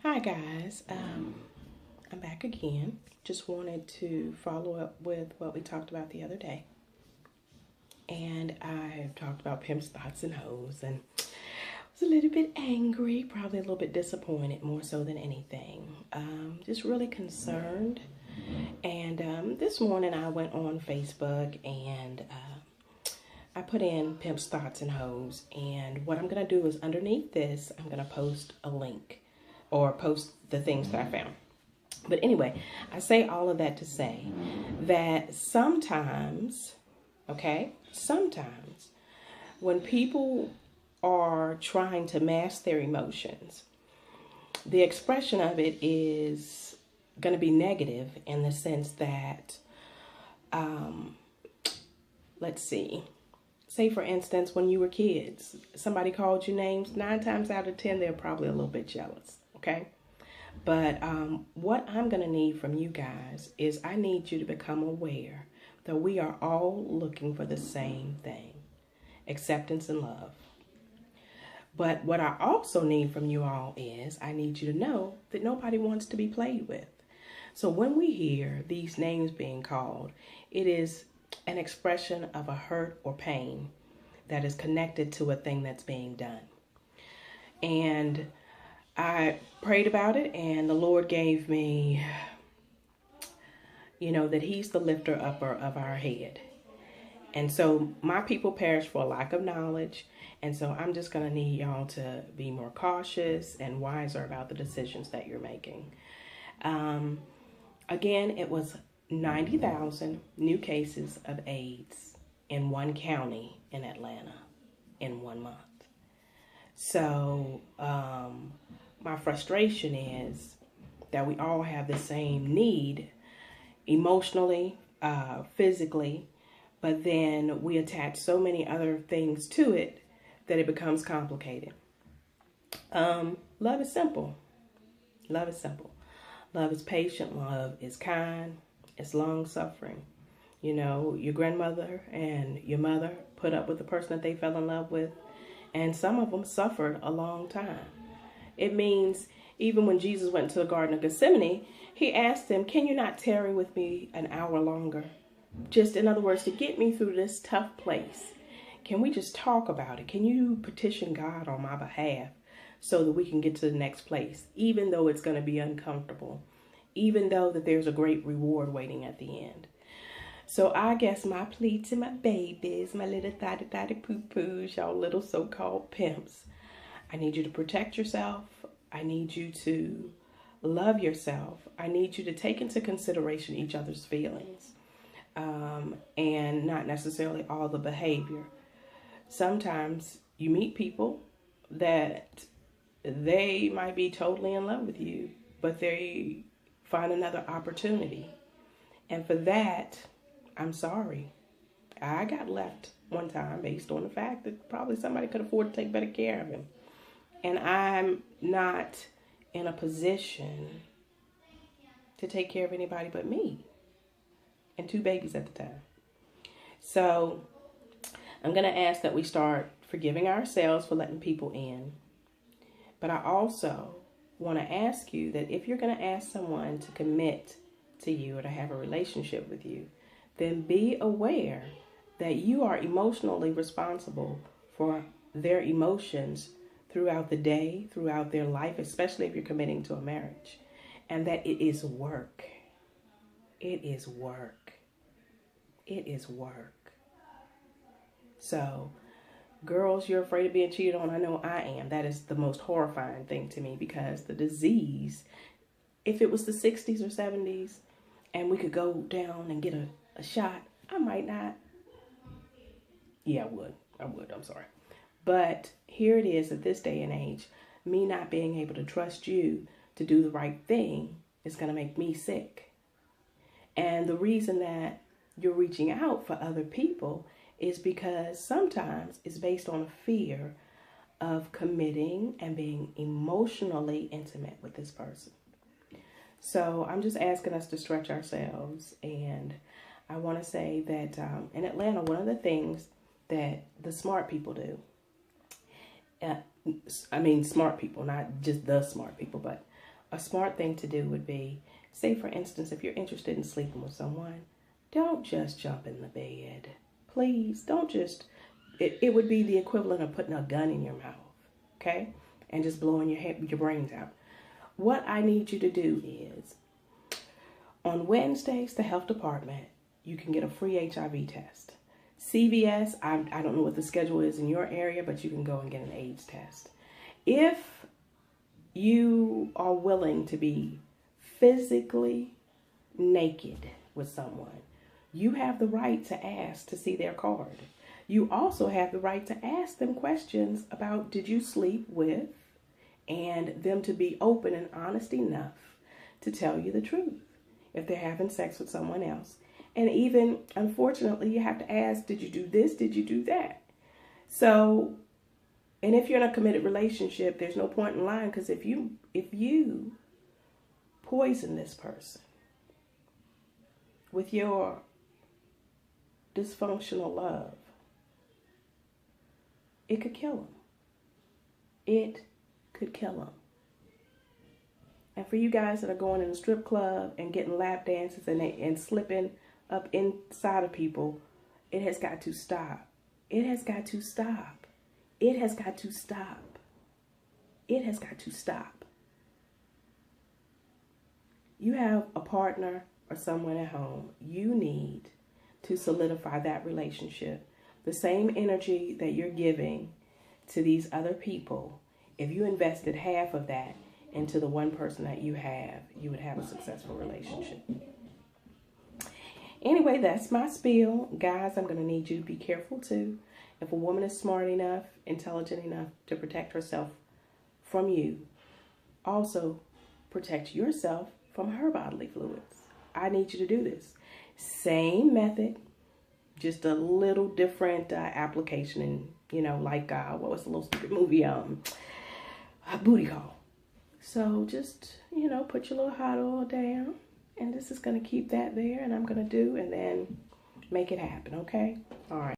Hi guys, I'm back again. Just wanted to follow up with what we talked about the other day. And I've talked about pimps, thoughts, and hoes, and was a little bit angry, probably a little bit disappointed, more so than anything. Just really concerned. And this morning I went on Facebook and I put in pimps, thoughts, and hoes. And what I'm going to do is underneath this, I'm going to post a link or post the things that I found. But anyway, I say all of that to say that sometimes when people are trying to mask their emotions, the expression of it is going to be negative in the sense that, let's see, say for instance, when you were kids, somebody called you names, 9 times out of 10, they're probably a little bit jealous, okay? But what I'm going to need from you guys is I need you to become aware that we are all looking for the same thing, acceptance and love. But what I also need from you all is I need you to know that nobody wants to be played with. So when we hear these names being called, it is an expression of a hurt or pain that is connected to a thing that's being done. And I prayed about it, and the Lord gave me, that He's the lifter upper of our head. And so my people perish for a lack of knowledge. And so I'm just going to need y'all to be more cautious and wiser about the decisions that you're making. Again, it was 90,000 new cases of AIDS in one county in Atlanta in 1 month. So my frustration is that we all have the same need emotionally, physically, but then we attach so many other things to it that it becomes complicated. Love is simple. Love is simple. Love is patient. Love is kind. It's long-suffering. Your grandmother and your mother put up with the person that they fell in love with, and some of them suffered a long time. It means even when Jesus went to the Garden of Gethsemane, He asked them, can you not tarry with me an hour longer? Just in other words, to get me through this tough place. Can we just talk about it? Can you petition God on my behalf so that we can get to the next place, even though it's going to be uncomfortable, even though that there's a great reward waiting at the end? So I guess my plea to my babies, my little thotty poo-poos, y'all little so-called pimps, I need you to protect yourself. I need you to love yourself. I need you to take into consideration each other's feelings and not necessarily all the behavior. Sometimes you meet people that they might be totally in love with you, but they find another opportunity. And for that, I'm sorry. I got left one time based on the fact that probably somebody could afford to take better care of him. And I'm not in a position to take care of anybody but me and 2 babies at the time. So I'm going to ask that we start forgiving ourselves for letting people in. But I also want to ask you that if you're going to ask someone to commit to you or to have a relationship with you, then be aware that you are emotionally responsible for their emotions throughout the day, throughout their life, especially if you're committing to a marriage, and that it is work. It is work. It is work. So, girls, you're afraid of being cheated on. I know I am. That is the most horrifying thing to me, because the disease, if it was the 60s or 70s and we could go down and get a shot, I might not. Yeah, I would. I'm sorry. But here it is at this day and age, me not being able to trust you to do the right thing is going to make me sick. And the reason that you're reaching out for other people is because sometimes it's based on a fear of committing and being emotionally intimate with this person. So I'm just asking us to stretch ourselves. And I want to say that in Atlanta, one of the things that the smart people do, I mean smart people, not just the smart people, but a smart thing to do would be, say for instance, if you're interested in sleeping with someone, don't just jump in the bed. Please, don't just, it would be the equivalent of putting a gun in your mouth, okay? And just blowing your brains out. What I need you to do is, on Wednesdays, the health department, you can get a free HIV test. CVS, I don't know what the schedule is in your area, but you can go and get an AIDS test. If you are willing to be physically naked with someone, you have the right to ask to see their card. You also have the right to ask them questions about did you sleep with, and them to be open and honest enough to tell you the truth if they're having sex with someone else. And even, unfortunately, you have to ask, did you do this? Did you do that? So, and if you're in a committed relationship, there's no point in lying, because if you poison this person with your dysfunctional love, it could kill them. It could kill them. And for you guys that are going in a strip club and getting lap dances and slipping up inside of people, it has got to stop. It has got to stop. It has got to stop. It has got to stop. You have a partner or someone at home. You need to solidify that relationship. The same energy that you're giving to these other people, if you invested half of that into the one person that you have, you would have a successful relationship. Anyway, that's my spiel. Guys, I'm going to need you to be careful too. If a woman is smart enough, intelligent enough to protect herself from you, also protect yourself from her bodily fluids. I need you to do this. Same method, just a little different application. And, you know, like, what was the little stupid movie? Booty Call. So just, you know, put your little hot oil down. And this is going to keep that there. And I'm going to do and then make it happen, okay? All right.